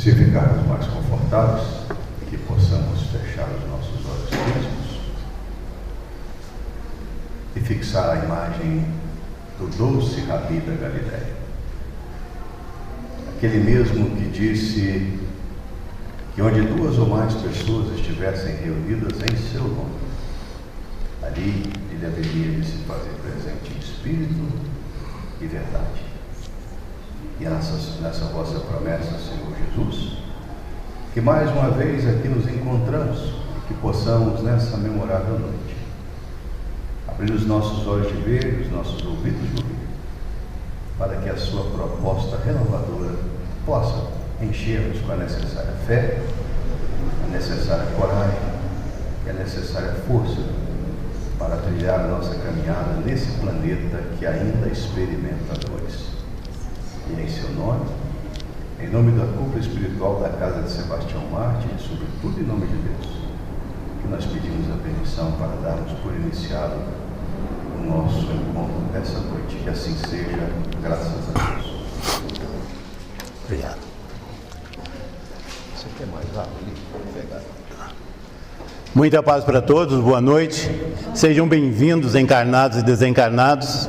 Se ficarmos mais confortáveis, que possamos fechar os nossos olhos físicos e fixar a imagem do doce Rabi da Galileia. Aquele mesmo que disse que onde 2 ou mais pessoas estivessem reunidas em seu nome, ali ele haveria de se fazer presente em espírito e verdade. E nessa vossa promessa, Senhor Jesus, que mais uma vez aqui nos encontramos e que possamos nessa memorável noite abrir os nossos olhos de ver, os nossos ouvidos de ouvir, para que a sua proposta renovadora possa encher-nos com a necessária fé, a necessária coragem e a necessária força para trilhar a nossa caminhada nesse planeta que ainda experimenta dores. E em seu nome, em nome da cúpula espiritual da casa de Sebastião Mártir e sobretudo em nome de Deus, que nós pedimos a permissão para darmos por iniciado o nosso encontro dessa noite. Que assim seja, graças a Deus. Obrigado. Você quer mais água ali? Vou pegar. Muita paz para todos, boa noite. Sejam bem-vindos, encarnados e desencarnados.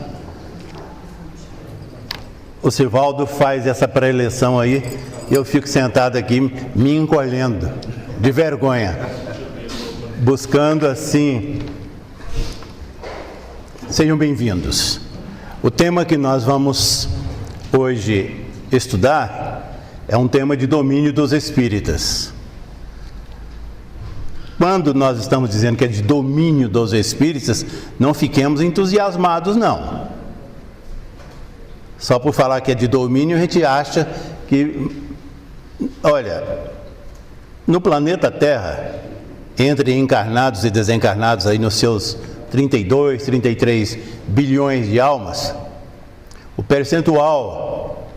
O Sivaldo faz essa pré-eleição aí e eu fico sentado aqui me encolhendo, de vergonha, buscando assim. Sejam bem-vindos. O tema que nós vamos hoje estudar é um tema de domínio dos espíritas. Quando nós estamos dizendo que é de domínio dos espíritas, não fiquemos entusiasmados, não. Só por falar que é de domínio, a gente acha que, olha, no planeta Terra, entre encarnados e desencarnados, aí nos seus 32, 33 bilhões de almas, o percentual,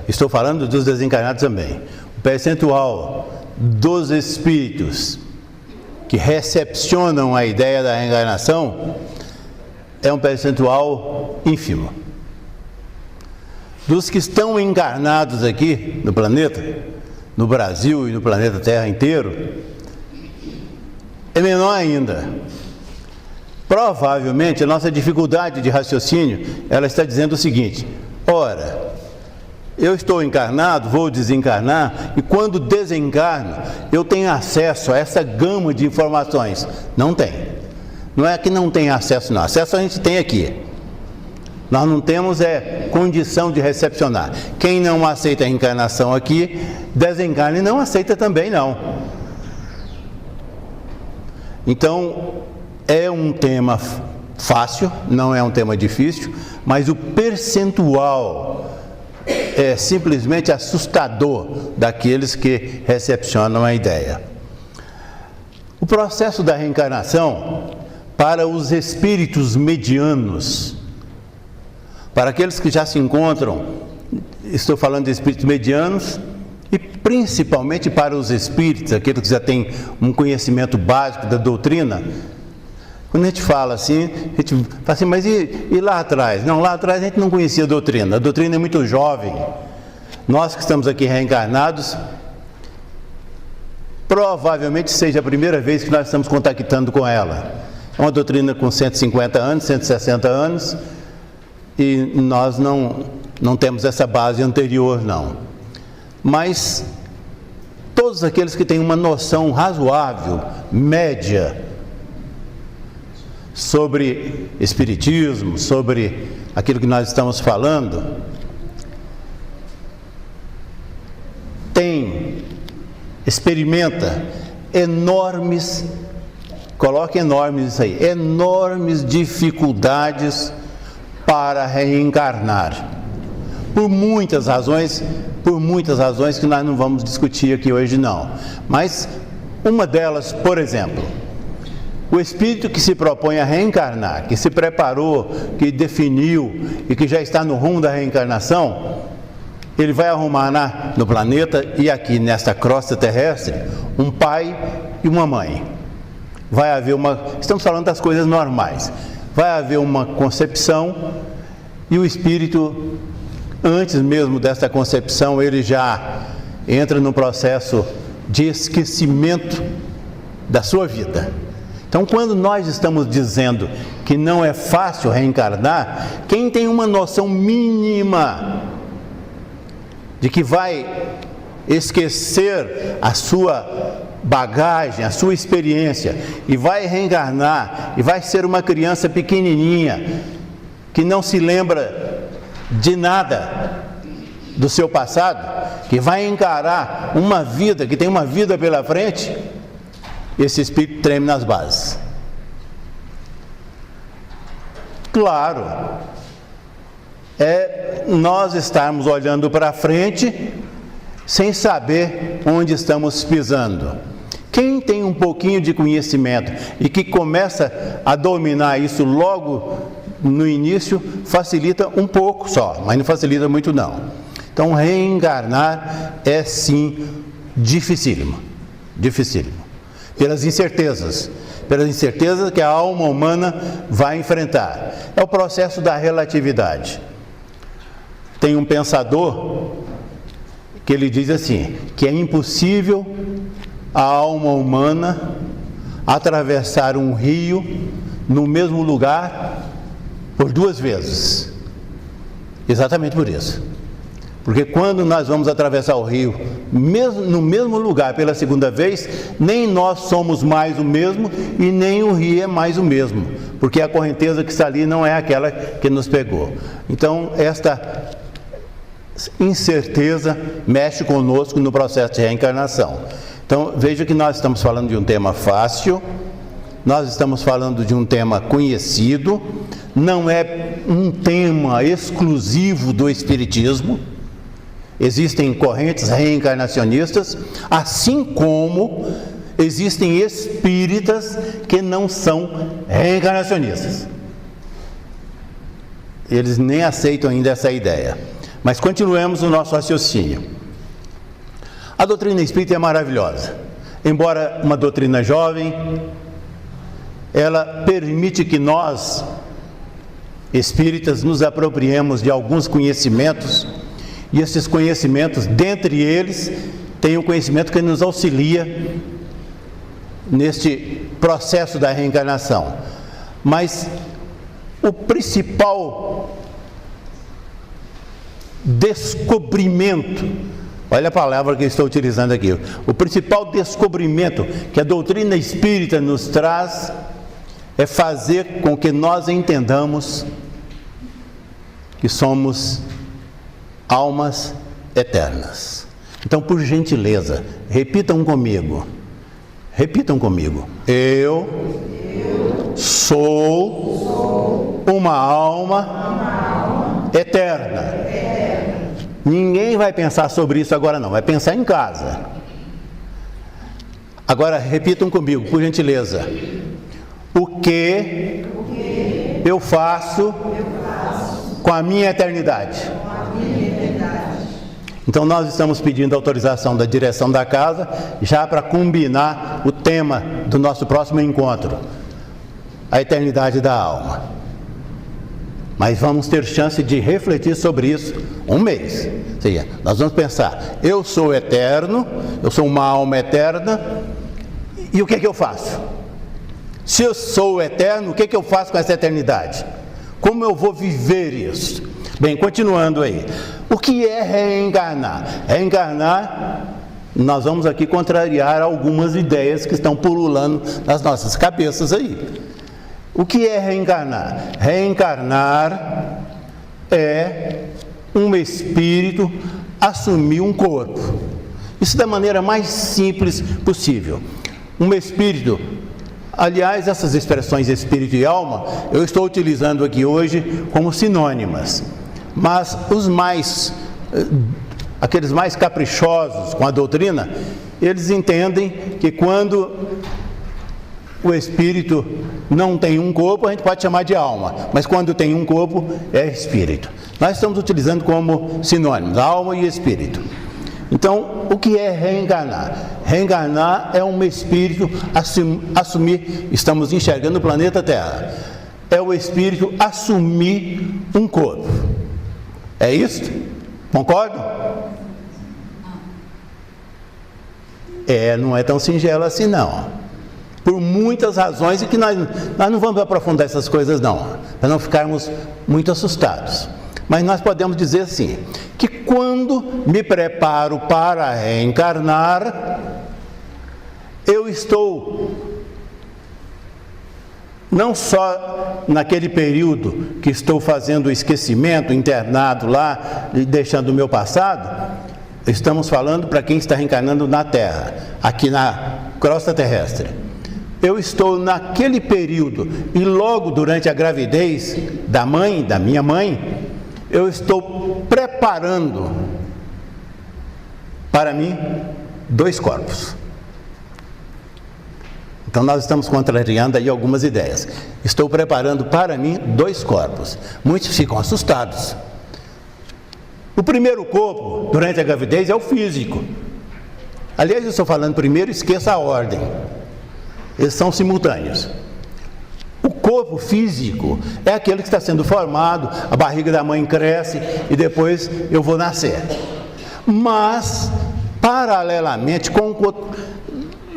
estou falando dos desencarnados também, o percentual dos espíritos que recepcionam a ideia da reencarnação é um percentual ínfimo. Dos que estão encarnados aqui no planeta, no Brasil e no planeta Terra inteiro, é menor ainda. Provavelmente a nossa dificuldade de raciocínio, ela está dizendo o seguinte: ora, eu estou encarnado, vou desencarnar, e quando desencarno, eu tenho acesso a essa gama de informações. Não tem. Não é que não tem acesso, não. Acesso a gente tem aqui. Nós não temos condição de recepcionar. Quem não aceita a encarnação aqui, desencarna e não aceita também, não. Então, é um tema fácil, não é um tema difícil, mas o percentual é simplesmente assustador daqueles que recepcionam a ideia. O processo da reencarnação, para os espíritos medianos, para aqueles que já se encontram, estou falando de espíritos medianos, e principalmente para os espíritos, aqueles que já têm um conhecimento básico da doutrina. Quando a gente fala assim, mas e lá atrás? Não, lá atrás a gente não conhecia a doutrina é muito jovem. Nós que estamos aqui reencarnados, provavelmente seja a primeira vez que nós estamos contactando com ela. É uma doutrina com 150 anos, 160 anos, e nós não temos essa base anterior, não. Mas todos aqueles que têm uma noção razoável, média, sobre espiritismo, sobre aquilo que nós estamos falando, experimenta enormes, coloque enormes isso aí, enormes dificuldades para reencarnar. Por muitas razões que nós não vamos discutir aqui hoje não. Mas uma delas, por exemplo, o espírito que se propõe a reencarnar, que se preparou, que definiu e que já está no rumo da reencarnação, ele vai arrumar no planeta e aqui nesta crosta terrestre um pai e uma mãe. Vai haver estamos falando das coisas normais, vai haver uma concepção e o espírito antes mesmo desta concepção, ele já entra no processo de esquecimento da sua vida. Então, quando nós estamos dizendo que não é fácil reencarnar, quem tem uma noção mínima de que vai esquecer a sua bagagem, a sua experiência, e vai reencarnar, e vai ser uma criança pequenininha, que não se lembra de nada do seu passado, que vai encarar uma vida, que tem uma vida pela frente, esse espírito treme nas bases. Claro, nós estarmos olhando para frente sem saber onde estamos pisando. Quem tem um pouquinho de conhecimento e que começa a dominar isso logo no início, facilita um pouco só, mas não facilita muito não. Então, reencarnar é sim dificílimo, dificílimo. Pelas incertezas que a alma humana vai enfrentar. É o processo da relatividade. Tem um pensador que ele diz assim, que é impossível a alma humana atravessar um rio no mesmo lugar por 2 vezes. Exatamente por isso. Porque quando nós vamos atravessar o rio, mesmo no mesmo lugar pela segunda vez, nem nós somos mais o mesmo e nem o rio é mais o mesmo, porque a correnteza que está ali não é aquela que nos pegou. Então, esta incerteza mexe conosco no processo de reencarnação. Então, veja que nós estamos falando de um tema fácil, nós estamos falando de um tema conhecido, não é um tema exclusivo do Espiritismo. Existem correntes reencarnacionistas, assim como existem espíritas que não são reencarnacionistas. Eles nem aceitam ainda essa ideia. Mas continuemos o nosso raciocínio. A doutrina espírita é maravilhosa. Embora uma doutrina jovem, ela permite que nós, espíritas, nos apropriemos de alguns conhecimentos. E esses conhecimentos, dentre eles, tem um conhecimento que nos auxilia neste processo da reencarnação. Mas o principal descobrimento, olha a palavra que eu estou utilizando aqui, o principal descobrimento que a doutrina espírita nos traz é fazer com que nós entendamos que somos almas eternas. Então, por gentileza, repitam comigo. Eu sou uma alma eterna. Ninguém vai pensar sobre isso agora não, vai pensar em casa. Agora, repitam comigo, por gentileza. O que eu faço com a minha eternidade? Então nós estamos pedindo autorização da direção da casa, já para combinar o tema do nosso próximo encontro, a eternidade da alma. Mas vamos ter chance de refletir sobre isso um mês. Ou seja, nós vamos pensar, eu sou eterno, eu sou uma alma eterna, e o que é que eu faço? Se eu sou eterno, o que é que eu faço com essa eternidade? Como eu vou viver isso? Bem, continuando aí. O que é reencarnar? Reencarnar, nós vamos aqui contrariar algumas ideias que estão pululando nas nossas cabeças aí. O que é reencarnar? Reencarnar é um espírito assumir um corpo. Isso da maneira mais simples possível. Um espírito, aliás, essas expressões espírito e alma, eu estou utilizando aqui hoje como sinônimas. Mas aqueles mais caprichosos com a doutrina, eles entendem que quando o espírito não tem um corpo, a gente pode chamar de alma, mas quando tem um corpo, é espírito. Nós estamos utilizando como sinônimos, alma e espírito. Então, o que é reencarnar? Reencarnar é um espírito assumir, estamos enxergando o planeta Terra, é o espírito assumir um corpo. É isso? Concordam? Não é tão singelo assim não. Por muitas razões, e que nós não vamos aprofundar essas coisas não, para não ficarmos muito assustados. Mas nós podemos dizer assim, que quando me preparo para reencarnar, eu estou não só naquele período que estou fazendo o esquecimento, internado lá, deixando o meu passado, estamos falando para quem está reencarnando na Terra, aqui na crosta terrestre. Eu estou naquele período e logo durante a gravidez da minha mãe, eu estou preparando para mim 2 corpos. Então nós estamos contrariando aí algumas ideias. Estou preparando para mim 2 corpos. Muitos ficam assustados. O primeiro corpo, durante a gravidez, é o físico. Aliás, eu estou falando primeiro, esqueça a ordem. Eles são simultâneos. O corpo físico é aquele que está sendo formado, a barriga da mãe cresce e depois eu vou nascer. Mas, paralelamente,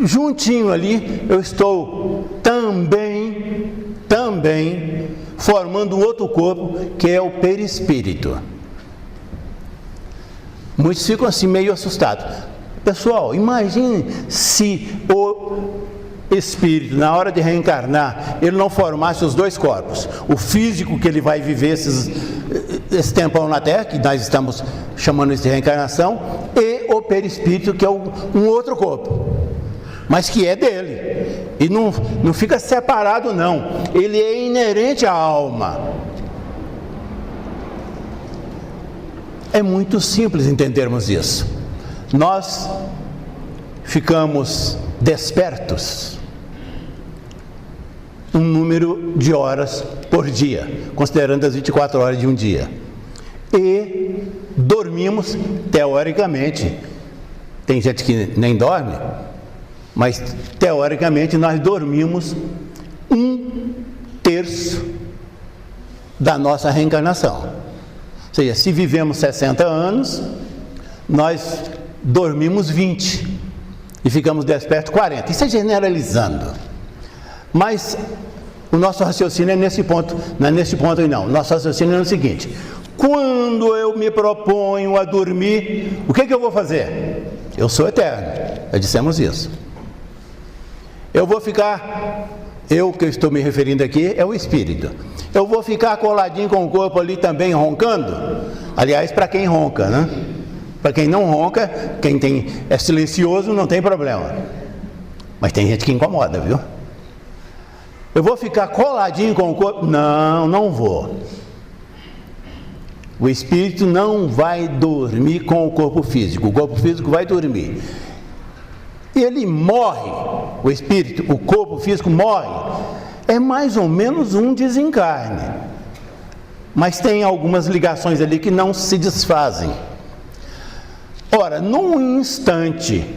juntinho ali, eu estou também formando um outro corpo, que é o perispírito. Muitos ficam assim meio assustados. Pessoal, imagine se o espírito, na hora de reencarnar, ele não formasse os 2 corpos. O físico, que ele vai viver esse tempão na Terra, que nós estamos chamando isso de reencarnação, e o perispírito, que é um outro corpo, mas que é dele. E não fica separado não. Ele é inerente à alma. É muito simples entendermos isso. Nós ficamos despertos um número de horas por dia, considerando as 24 horas de um dia. E dormimos, teoricamente, tem gente que nem dorme, mas teoricamente nós dormimos 1/3 da nossa reencarnação. Ou seja, se vivemos 60 anos, nós dormimos 20 e ficamos despertos 40. Isso é generalizando. Mas o nosso raciocínio é nesse ponto, não é nesse ponto aí não. O nosso raciocínio é o seguinte: quando eu me proponho a dormir, o que eu vou fazer? Eu sou eterno, já dissemos isso. Eu vou ficar, que eu estou me referindo aqui, é o espírito. Eu vou ficar coladinho com o corpo ali também roncando? Aliás, para quem ronca, né? Para quem não ronca, é silencioso, não tem problema. Mas tem gente que incomoda, viu? Eu vou ficar coladinho com o corpo? Não vou. O espírito não vai dormir com o corpo físico. O corpo físico vai dormir. E ele morre, o espírito, o corpo físico morre. É mais ou menos um desencarne. Mas tem algumas ligações ali que não se desfazem. Ora, num instante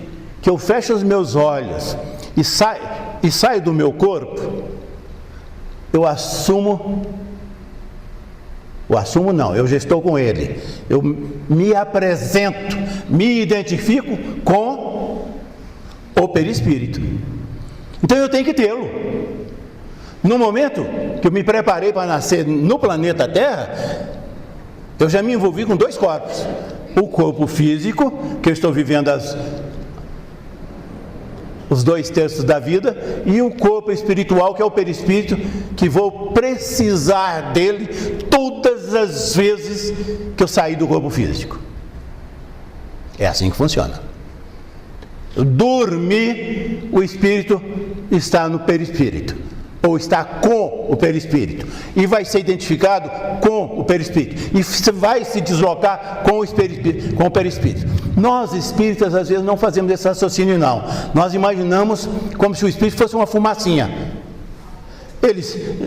que eu fecho os meus olhos e saio do meu corpo, eu já estou com ele. Eu me apresento, me identifico com o perispírito. Então eu tenho que tê-lo. No momento que eu me preparei para nascer no planeta Terra, eu já me envolvi com 2 corpos. O corpo físico, que eu estou vivendo os 2/3 da vida, e o corpo espiritual, que é o perispírito, que vou precisar dele todas as vezes que eu sair do corpo físico. É assim que funciona. Dormir, o espírito está no perispírito, ou está com o perispírito, e vai ser identificado com o perispírito, e vai se deslocar com o perispírito. Nós espíritas às vezes não fazemos esse raciocínio não. Nós imaginamos como se o espírito fosse uma fumacinha.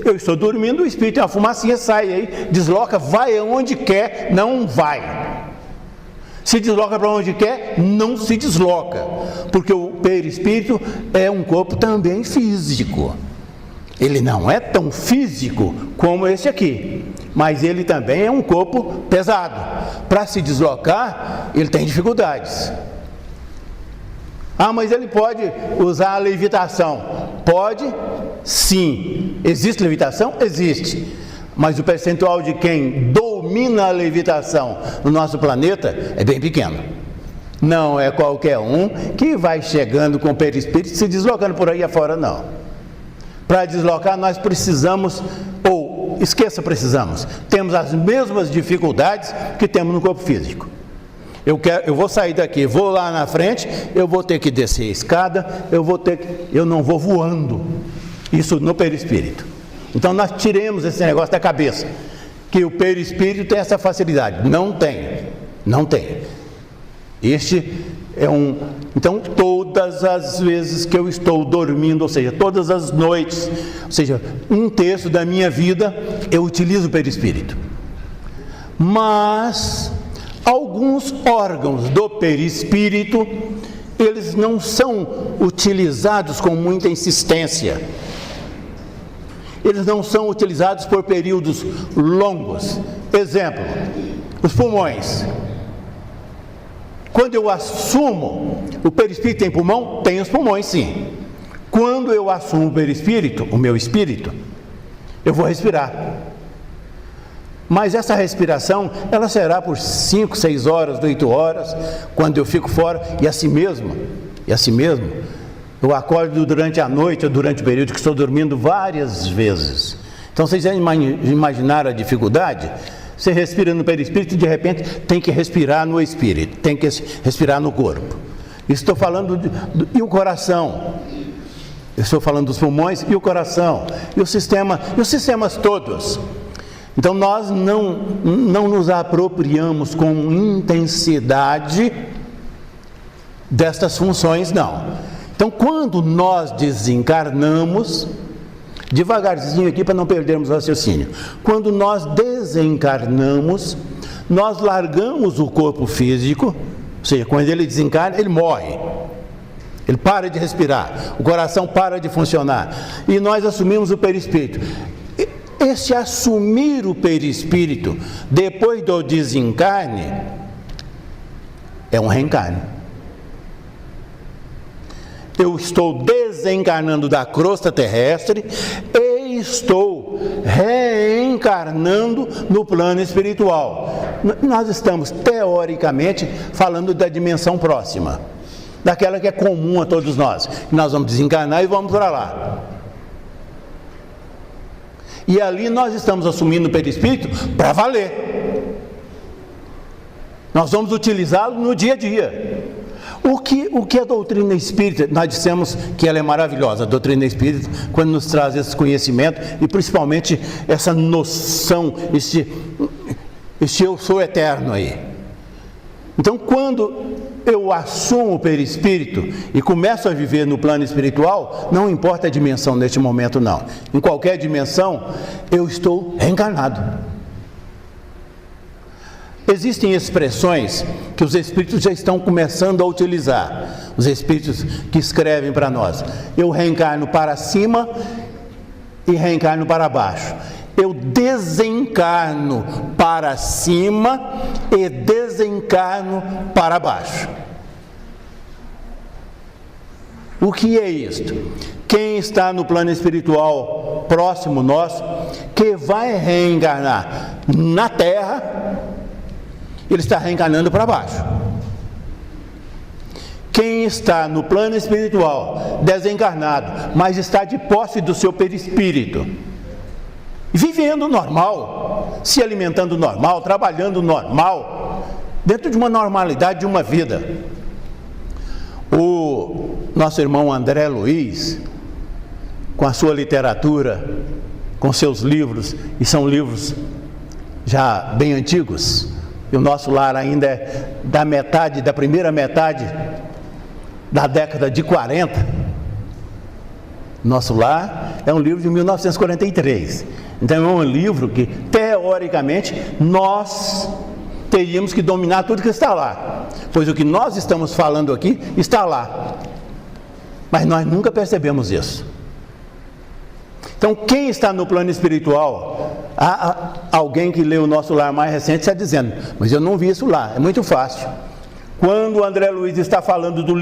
Eu estou dormindo, o espírito é uma fumacinha, sai aí, desloca, vai aonde quer, não vai. Se desloca para onde quer, não se desloca, porque o perispírito é um corpo também físico. Ele não é tão físico como esse aqui, mas ele também é um corpo pesado. Para se deslocar, ele tem dificuldades. Ah, mas ele pode usar a levitação. Pode, sim. Existe levitação? Existe. Mas o percentual de quem domina a levitação no nosso planeta é bem pequeno. Não é qualquer um que vai chegando com o perispírito e se deslocando por aí afora, não. Para deslocar nós precisamos, precisamos, temos as mesmas dificuldades que temos no corpo físico. Eu vou sair daqui, vou lá na frente, eu vou ter que descer a escada, eu não vou voando. Isso no perispírito. Então nós tiremos esse negócio da cabeça, que o perispírito tem essa facilidade. Não tem. Este é Então todas as vezes que eu estou dormindo, ou seja, todas as noites, ou seja, 1/3 da minha vida, eu utilizo o perispírito. Mas alguns órgãos do perispírito, eles não são utilizados com muita insistência. Eles não são utilizados por períodos longos. Exemplo, os pulmões. Quando eu assumo, o perispírito tem pulmão? Tem os pulmões, sim. Quando eu assumo o perispírito, o meu espírito, eu vou respirar. Mas essa respiração, ela será por 5, 6 horas, 8 horas, quando eu fico fora, e assim mesmo, eu acordo durante a noite ou durante o período que estou dormindo várias vezes. Então vocês já imaginaram a dificuldade? Você respira no perispírito e de repente tem que respirar no espírito, tem que respirar no corpo. Estou falando e o coração. Eu estou falando dos pulmões e o coração, e os sistemas todos. Então nós não nos apropriamos com intensidade destas funções, não. Então quando nós desencarnamos, devagarzinho aqui para não perdermos o raciocínio, quando nós desencarnamos, nós largamos o corpo físico, ou seja, quando ele desencarna, ele morre. Ele para de respirar, o coração para de funcionar, e nós assumimos o perispírito. Esse assumir o perispírito depois do desencarne é um reencarne. Eu estou desencarnando da crosta terrestre e estou reencarnando no plano espiritual. Nós estamos teoricamente falando da dimensão próxima, daquela que é comum a todos nós. Nós vamos desencarnar e vamos para lá. E ali nós estamos assumindo o perispírito para valer. Nós vamos utilizá-lo no dia a dia. O que a doutrina espírita, nós dissemos que ela é maravilhosa, a doutrina espírita, quando nos traz esse conhecimento e principalmente essa noção, este eu sou eterno aí. Então quando eu assumo o perispírito e começo a viver no plano espiritual, não importa a dimensão neste momento não, em qualquer dimensão eu estou reencarnado. Existem expressões que os espíritos já estão começando a utilizar, os espíritos que escrevem para nós. Eu reencarno para cima e reencarno para baixo. Eu desencarno para cima e desencarno para baixo. O que é isto? Quem está no plano espiritual próximo nosso, que vai reencarnar na Terra, ele está reencarnando para baixo. Quem está no plano espiritual, desencarnado, mas está de posse do seu perispírito, vivendo normal, se alimentando normal, trabalhando normal, dentro de uma normalidade de uma vida. O nosso irmão André Luiz, com a sua literatura, com seus livros, e são livros já bem antigos, e o nosso lar ainda é da primeira metade da década de 40. Nosso lar é um livro de 1943. Então é um livro que, teoricamente, nós teríamos que dominar tudo que está lá, pois o que nós estamos falando aqui está lá. Mas nós nunca percebemos isso. Então, quem está no plano espiritual, alguém que lê o Nosso Lar mais recente está dizendo, mas eu não vi isso lá, é muito fácil. Quando o André Luiz está falando do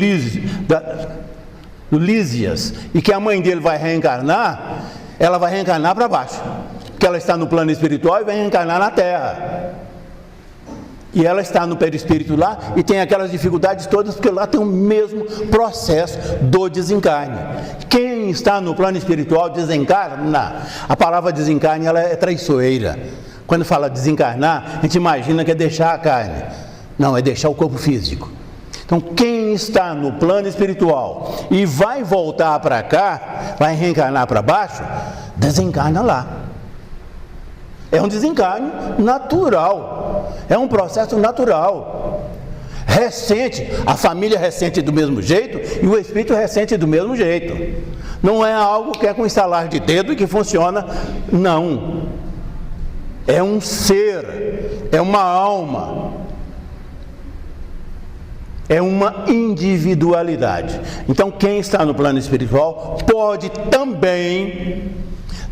Lísias, e que a mãe dele vai reencarnar, ela vai reencarnar para baixo, porque ela está no plano espiritual e vai reencarnar na Terra. E ela está no perispírito lá e tem aquelas dificuldades todas, porque lá tem o mesmo processo do desencarne. Quem está no plano espiritual desencarna. A palavra desencarne, ela é traiçoeira. Quando fala desencarnar, a gente imagina que é deixar a carne. Não, é deixar o corpo físico. Então, quem está no plano espiritual e vai voltar para cá, vai reencarnar para baixo, desencarna lá. É um desencarne natural, é um processo natural. Ressente, a família ressente do mesmo jeito e o espírito ressente do mesmo jeito. Não é algo que é com estalar de dedo e que funciona, não. É um ser, é uma alma, é uma individualidade. Então, quem está no plano espiritual pode também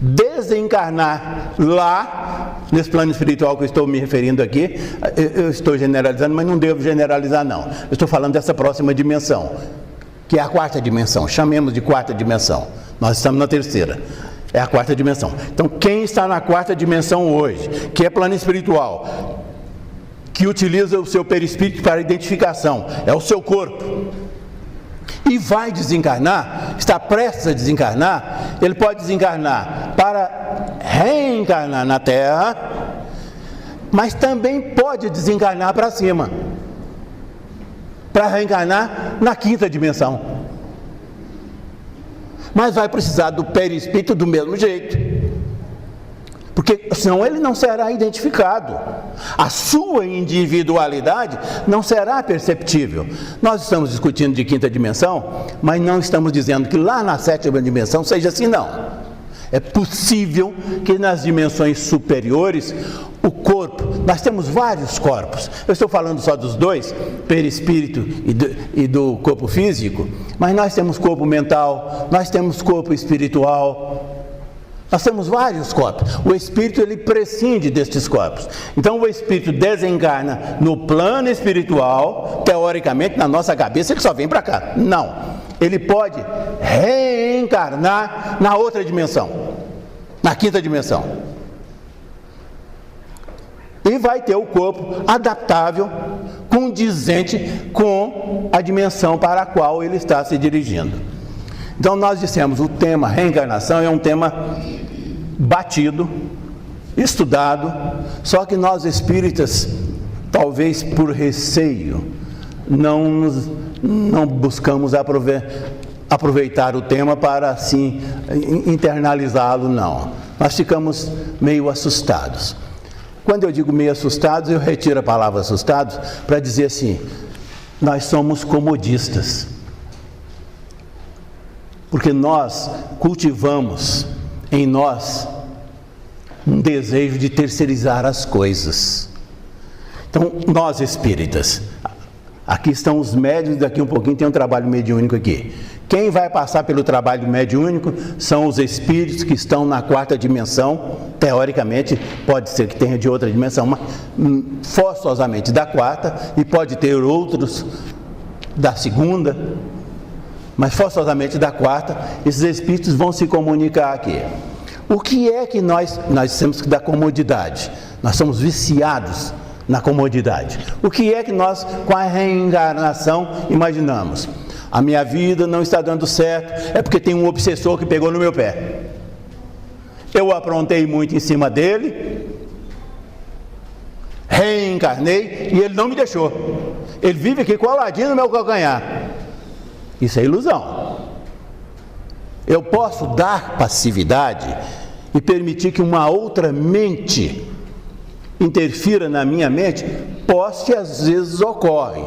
desencarnar lá, nesse plano espiritual que eu estou me referindo aqui. Eu estou generalizando, mas não devo generalizar não. Eu estou falando dessa próxima dimensão, que é a quarta dimensão, chamemos de quarta dimensão. Nós estamos na terceira, é a quarta dimensão. Então, quem está na quarta dimensão hoje, que é plano espiritual, que utiliza o seu perispírito para identificação, é o seu corpo, e vai desencarnar, está prestes a desencarnar, ele pode desencarnar para reencarnar na Terra, mas também pode desencarnar para cima, para reencarnar na quinta dimensão. Mas vai precisar do perispírito do mesmo jeito, porque senão ele não será identificado, a sua individualidade não será perceptível. Nós estamos discutindo de quinta dimensão, mas não estamos dizendo que lá na sétima dimensão seja assim, não. É possível que nas dimensões superiores, o corpo, nós temos vários corpos, eu estou falando só dos dois, perispírito e do corpo físico, mas nós temos corpo mental, nós temos corpo espiritual. Nós temos vários corpos. O espírito, ele prescinde destes corpos. Então o espírito desencarna no plano espiritual, teoricamente, na nossa cabeça, ele só vem para cá. Não. Ele pode reencarnar na outra dimensão, na quinta dimensão. E vai ter o corpo adaptável, condizente com a dimensão para a qual ele está se dirigindo. Então nós dissemos, o tema reencarnação é um tema batido, estudado, só que nós espíritas, talvez por receio, não buscamos aproveitar o tema para assim internalizá-lo, não. Nós ficamos meio assustados. Quando eu digo meio assustados, eu retiro a palavra assustados para dizer assim, nós somos comodistas. Porque nós cultivamos em nós um desejo de terceirizar as coisas. Então, nós espíritas, aqui estão os médiuns, daqui um pouquinho tem um trabalho mediúnico aqui. Quem vai passar pelo trabalho mediúnico são os espíritos que estão na quarta dimensão, teoricamente, pode ser que tenha de outra dimensão, mas forçosamente da quarta, e pode ter outros da segunda, mas forçosamente da quarta. Esses espíritos vão se comunicar aqui. O que é que nós temos que dar comodidade? Nós somos viciados na comodidade. O que é que nós, com a reencarnação, imaginamos? A minha vida não está dando certo, é porque tem um obsessor que pegou no meu pé. Eu aprontei muito em cima dele, reencarnei e ele não me deixou. Ele vive aqui coladinho no meu calcanhar. Isso é ilusão. Eu posso dar passividade e permitir que uma outra mente interfira na minha mente? Posso, às vezes ocorre.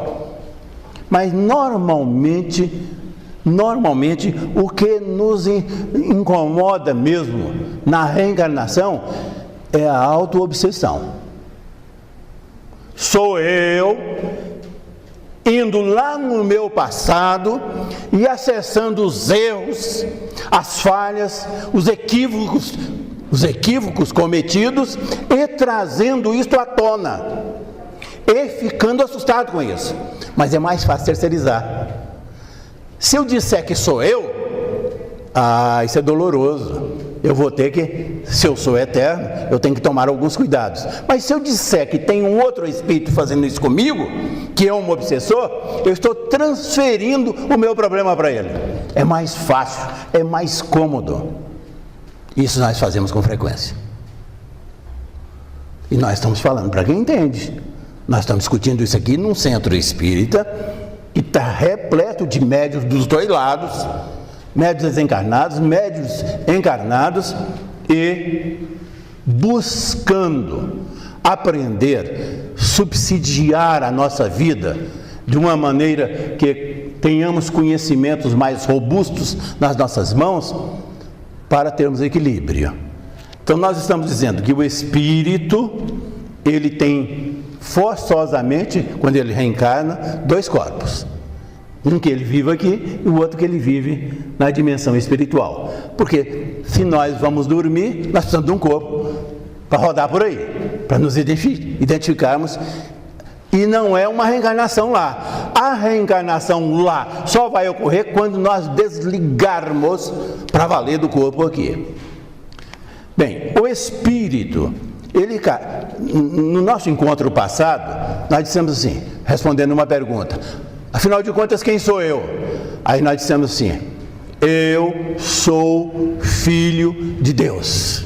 Mas normalmente o que nos incomoda mesmo na reencarnação é a autoobsessão. Sou eu, indo lá no meu passado e acessando os erros, as falhas, os equívocos cometidos e trazendo isto à tona e ficando assustado com isso. Mas é mais fácil terceirizar. Se eu disser que sou eu, isso é doloroso. Eu vou ter que, se eu sou eterno, eu tenho que tomar alguns cuidados. Mas se eu disser que tem um outro espírito fazendo isso comigo, que é um obsessor, eu estou transferindo o meu problema para ele. É mais fácil, é mais cômodo. Isso nós fazemos com frequência. E nós estamos falando para quem entende. Nós estamos discutindo isso aqui num centro espírita e está repleto de médios dos dois lados, médios desencarnados, médios encarnados, e buscando aprender, subsidiar a nossa vida de uma maneira que tenhamos conhecimentos mais robustos nas nossas mãos para termos equilíbrio. Então nós estamos dizendo que o espírito, ele tem forçosamente, quando ele reencarna, dois corpos. Um que ele vive aqui e o outro que ele vive na dimensão espiritual. Porque se nós vamos dormir, nós precisamos de um corpo para rodar por aí, para nos identificarmos. E não é uma reencarnação lá. A reencarnação lá só vai ocorrer quando nós desligarmos para valer do corpo aqui. Bem, o espírito, ele, no nosso encontro passado, nós dissemos assim, respondendo uma pergunta: afinal de contas, quem sou eu? Aí nós dissemos assim: eu sou filho de Deus.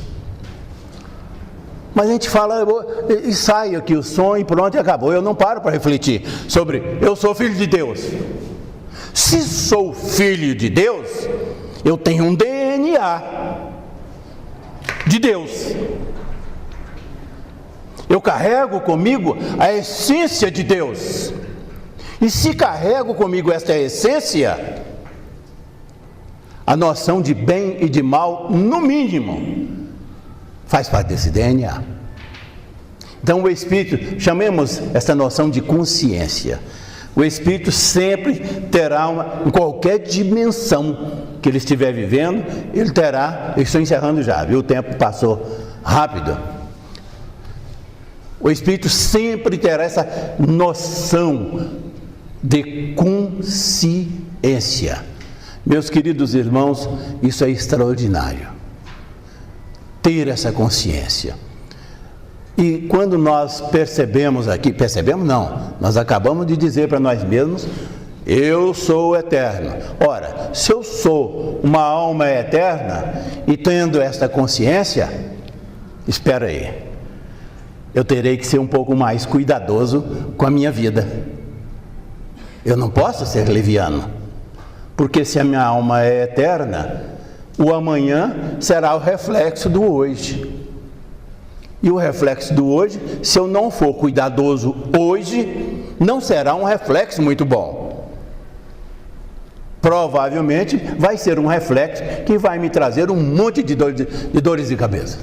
Mas a gente fala e sai aqui o som e pronto, e acabou. Eu não paro para refletir sobre eu sou filho de Deus. Se sou filho de Deus, eu tenho um DNA de Deus. Eu carrego comigo a essência de Deus. E se carrego comigo esta essência, a noção de bem e de mal, no mínimo, faz parte desse DNA. Então o espírito, chamemos essa noção de consciência. O espírito sempre terá em qualquer dimensão que ele estiver vivendo, ele terá, eu estou encerrando já, viu? O tempo passou rápido. O espírito sempre terá essa noção de consciência. Meus queridos irmãos, isso é extraordinário. Ter essa consciência. E quando nós percebemos aqui, nós acabamos de dizer para nós mesmos: eu sou eterno. Ora, se eu sou uma alma eterna e tendo esta consciência, espera aí, eu terei que ser um pouco mais cuidadoso com a minha vida. Eu não posso ser leviano, porque se a minha alma é eterna, o amanhã será o reflexo do hoje. E o reflexo do hoje, se eu não for cuidadoso hoje, não será um reflexo muito bom. Provavelmente vai ser um reflexo que vai me trazer um monte de dores de cabeça.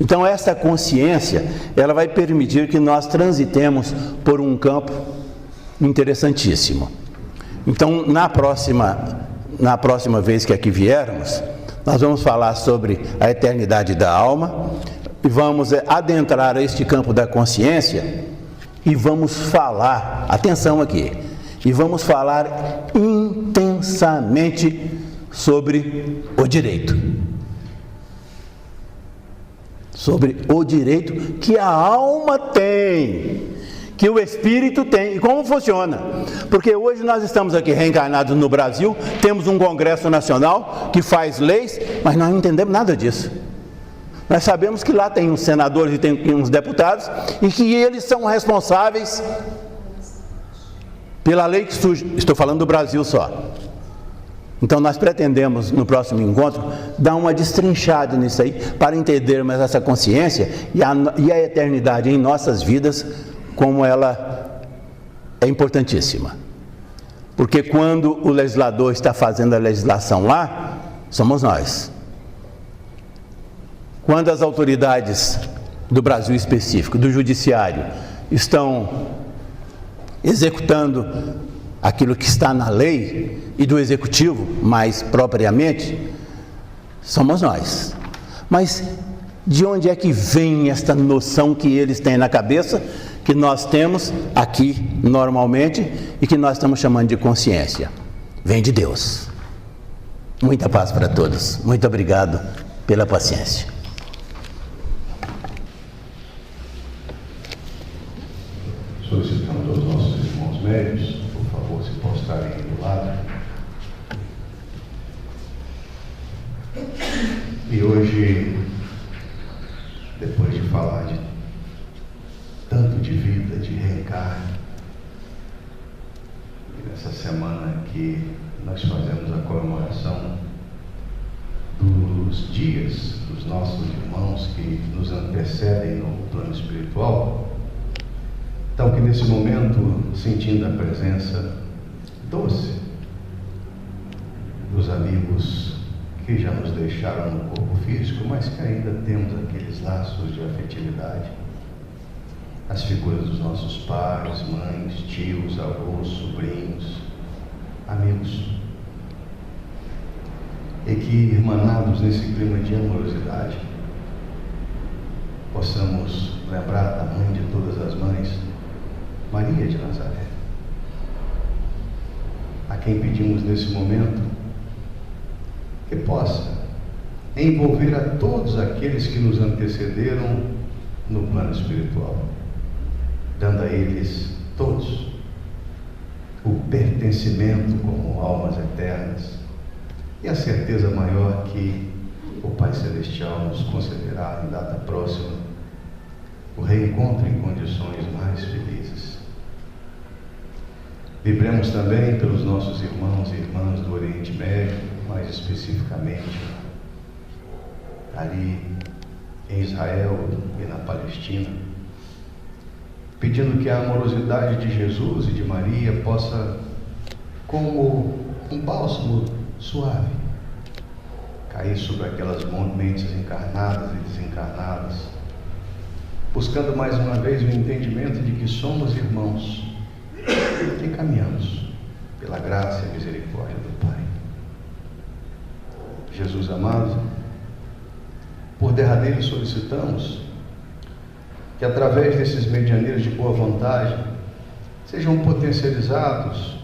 Então essa consciência, ela vai permitir que nós transitemos por um campo interessantíssimo. Então na próxima vez que aqui viermos, nós vamos falar sobre a eternidade da alma e vamos adentrar este campo da consciência e vamos falar, atenção aqui, e vamos falar intensamente sobre o direito. Sobre o direito que a alma tem, que o espírito tem e como funciona. Porque hoje nós estamos aqui reencarnados no Brasil, temos um Congresso Nacional que faz leis, mas nós não entendemos nada disso. Nós sabemos que lá tem uns senadores e tem uns deputados e que eles são responsáveis pela lei que surge. Estou falando do Brasil só. Então nós pretendemos no próximo encontro dar uma destrinchada nisso aí para entendermos essa consciência e a eternidade em nossas vidas, como ela é importantíssima. Porque quando o legislador está fazendo a legislação lá, somos nós. Quando as autoridades do Brasil específico, do judiciário, estão executando aquilo que está na lei e do executivo, mais propriamente, somos nós. Mas de onde é que vem esta noção que eles têm na cabeça, que nós temos aqui normalmente e que nós estamos chamando de consciência? Vem de Deus. Muita paz para todos. Muito obrigado pela paciência. Solicitamos aos nossos irmãos médios, por favor, se postrarem do lado. E hoje, depois de falar de tanto de vida, de reencarne, e nessa semana que nós fazemos a comemoração dos dias dos nossos irmãos que nos antecedem no plano espiritual, então que nesse momento, sentindo a presença doce dos amigos que já nos deixaram no corpo físico, mas que ainda temos aqueles laços de afetividade, as figuras dos nossos pais, mães, tios, avós, sobrinhos, amigos, e que, irmanados nesse clima de amorosidade, possamos lembrar da mãe de todas as mães, Maria de Nazaré, a quem pedimos nesse momento que possa envolver a todos aqueles que nos antecederam no plano espiritual, dando a eles todos o pertencimento como almas eternas e a certeza maior que o Pai Celestial nos concederá em data próxima o reencontro em condições mais felizes. Vibremos também pelos nossos irmãos e irmãs do Oriente Médio, mais especificamente ali em Israel e na Palestina, pedindo que a amorosidade de Jesus e de Maria possa, como um bálsamo suave, cair sobre aquelas mentes encarnadas e desencarnadas, buscando mais uma vez o entendimento de que somos irmãos e caminhamos pela graça e misericórdia do Pai. Jesus amado, por derradeiro solicitamos que através desses medianeiros de boa vontade sejam potencializados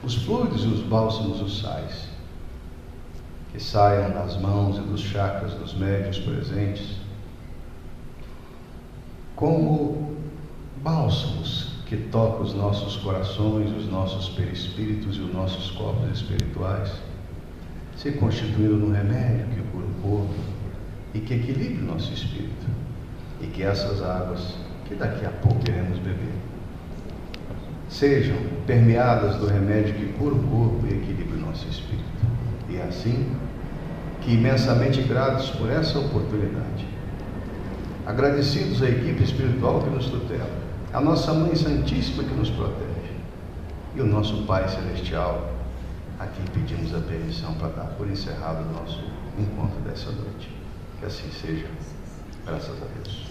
os fluidos e os bálsamos, os sais, que saiam das mãos e dos chakras dos médiuns presentes, como bálsamos que tocam os nossos corações, os nossos perispíritos e os nossos corpos espirituais, se constituindo num remédio que cura o corpo e que equilibre o nosso espírito, e que essas águas, que daqui a pouco iremos beber, sejam permeadas do remédio que cura o corpo e equilibre o nosso espírito. E assim, que imensamente gratos por essa oportunidade, agradecidos à equipe espiritual que nos tutela, a nossa Mãe Santíssima que nos protege, e o nosso Pai Celestial, a quem pedimos a permissão para dar por encerrado o nosso encontro dessa noite. Que assim seja, graças a Deus.